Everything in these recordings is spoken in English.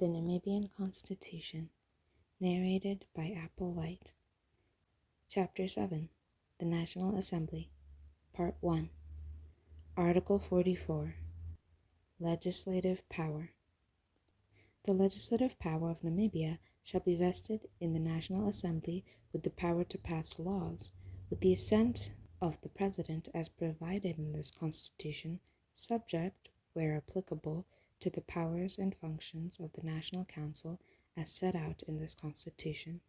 The Namibian Constitution, narrated by Apple Light. Chapter 7, The National Assembly, Part 1. Article 44, Legislative Power. The legislative power of Namibia shall be vested in the National Assembly with the power to pass laws, with the assent of the President as provided in this Constitution, subject, where applicable, to the powers and functions of the National Council as set out in this Constitution.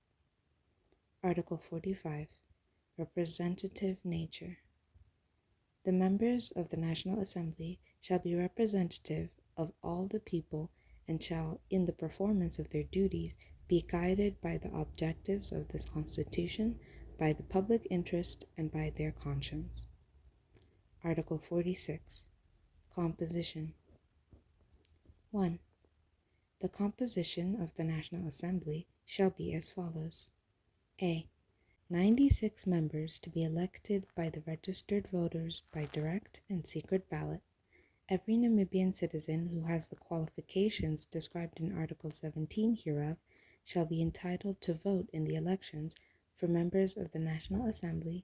Article 45. Representative Nature. The members of the National Assembly shall be representative of all the people and shall, in the performance of their duties, be guided by the objectives of this Constitution, by the public interest, and by their conscience. Article 46. Composition. 1. The composition of the National Assembly shall be as follows. A. 96 members to be elected by the registered voters by direct and secret ballot. Every Namibian citizen who has the qualifications described in Article 17 hereof shall be entitled to vote in the elections for members of the National Assembly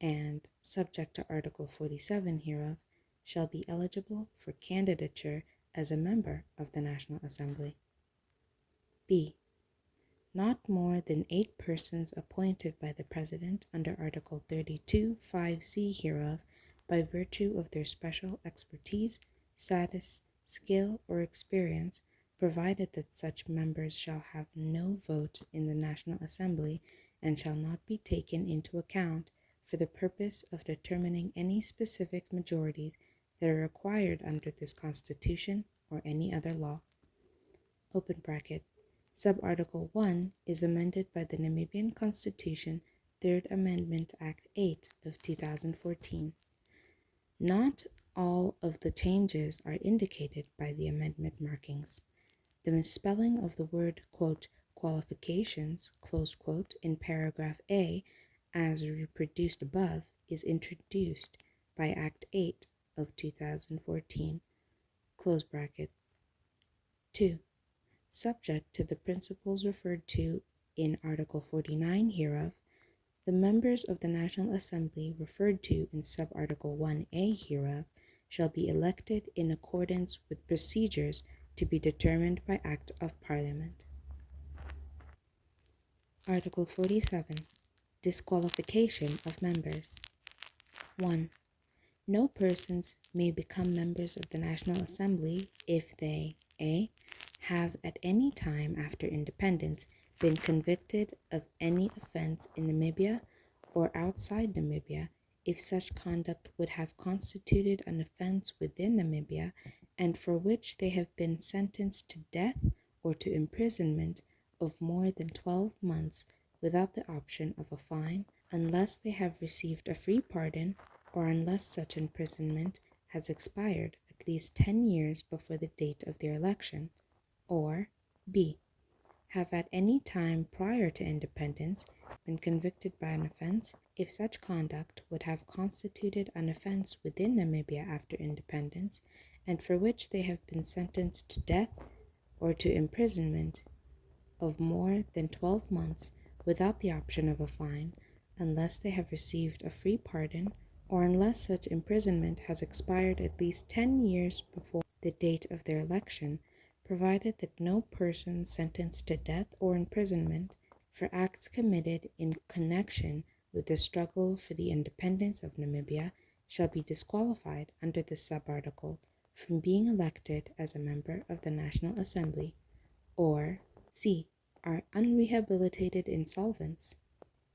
and, subject to Article 47 hereof, shall be eligible for candidature as a member of the National Assembly. B. Not more than 8 persons appointed by the President under Article 32 5c hereof by virtue of their special expertise, status, skill, or experience, provided that such members shall have no vote in the National Assembly and shall not be taken into account for the purpose of determining any specific majorities that are required under this Constitution or any other law. Open bracket. Subarticle 1 is amended by the Namibian Constitution, 3rd Amendment Act 8 of 2014. Not all of the changes are indicated by the amendment markings. The misspelling of the word, quote, qualifications, close quote, in paragraph A, as reproduced above, is introduced by Act 8 of 2014, close bracket. 2. Subject to the principles referred to in Article 49 hereof, the members of the National Assembly referred to in Subarticle 1a hereof shall be elected in accordance with procedures to be determined by Act of Parliament. Article 47. Disqualification of members. 1. No persons may become members of the National Assembly if they a. have at any time after independence been convicted of any offense in Namibia or outside Namibia, if such conduct would have constituted an offense within Namibia, and for which they have been sentenced to death or to imprisonment of more than 12 months without the option of a fine, unless they have received a free pardon or unless such imprisonment has expired at least 10 years before the date of their election, or b. have at any time prior to independence been convicted by an offense if such conduct would have constituted an offense within Namibia after independence, and for which they have been sentenced to death or to imprisonment of more than 12 months without the option of a fine, unless they have received a free pardon or unless such imprisonment has expired at least 10 years before the date of their election, provided that no person sentenced to death or imprisonment for acts committed in connection with the struggle for the independence of Namibia shall be disqualified under this subarticle from being elected as a member of the National Assembly, or c. are unrehabilitated insolvents,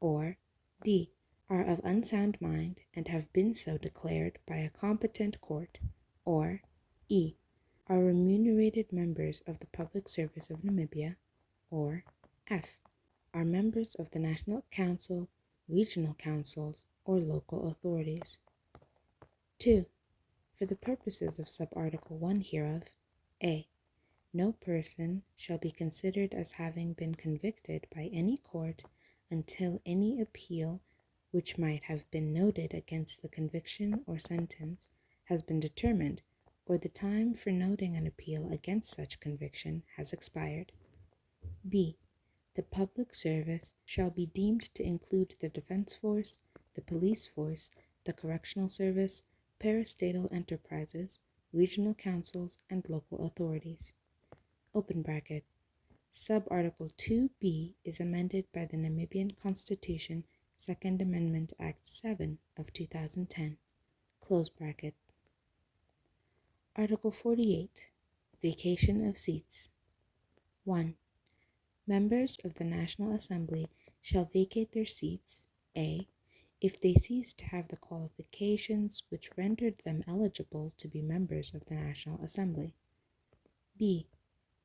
or d. are of unsound mind and have been so declared by a competent court, or e. are remunerated members of the public service of Namibia, or f. are members of the National Council, regional councils, or local authorities. 2. For the purposes of subarticle 1 hereof, a. no person shall be considered as having been convicted by any court until any appeal which might have been noted against the conviction or sentence has been determined, or the time for noting an appeal against such conviction has expired. B. The public service shall be deemed to include the defense force, the police force, the correctional service, parastatal enterprises, regional councils, and local authorities. Open bracket. Sub-Article 2b is amended by the Namibian Constitution, Second Amendment Act 7 of 2010. Close bracket. Article 48. Vacation of seats. 1. Members of the National Assembly shall vacate their seats, a. if they cease to have the qualifications which rendered them eligible to be members of the National Assembly, b.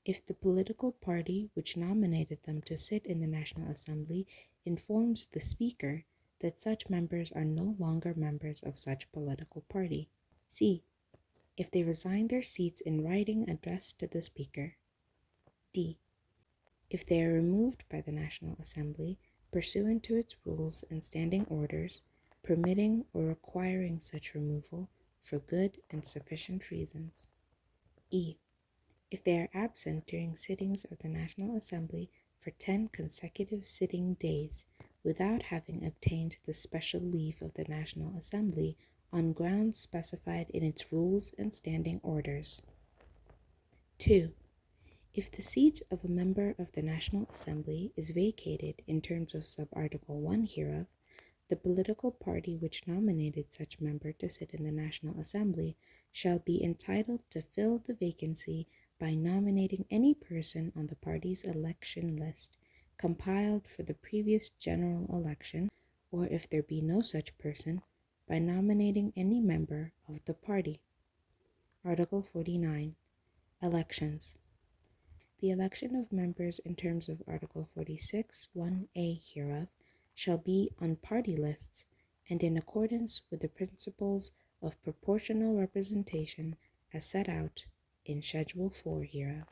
if the political party which nominated them to sit in the National Assembly informs the Speaker that such members are no longer members of such political party, c. if they resign their seats in writing addressed to the Speaker, d. if they are removed by the National Assembly pursuant to its rules and standing orders, permitting or requiring such removal for good and sufficient reasons. E. If they are absent during sittings of the National Assembly for 10 consecutive sitting days without having obtained the special leave of the National Assembly on grounds specified in its rules and standing orders. 2. If the seat of a member of the National Assembly is vacated in terms of Sub-Article 1 hereof, the political party which nominated such member to sit in the National Assembly shall be entitled to fill the vacancy by nominating any person on the party's election list compiled for the previous general election, or if there be no such person, by nominating any member of the party. Article 49. Elections. The election of members in terms of Article 46, 1a hereof shall be on party lists and in accordance with the principles of proportional representation as set out in Schedule 4 hereof.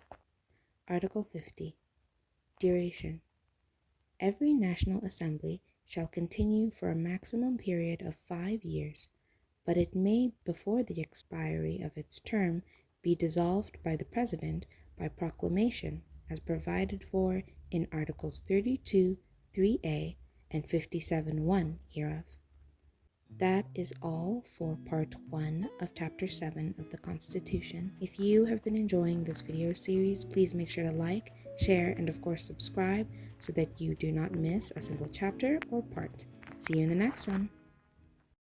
Article 50. Duration. Every National Assembly shall continue for a maximum period of 5 years, but it may, before the expiry of its term, be dissolved by the President by proclamation as provided for in Articles 32, 3a, and 57.1 hereof. That is all for Part 1 of Chapter 7 of the Constitution. If you have been enjoying this video series, please make sure to like, share, and of course subscribe so that you do not miss a single chapter or part. See you in the next one.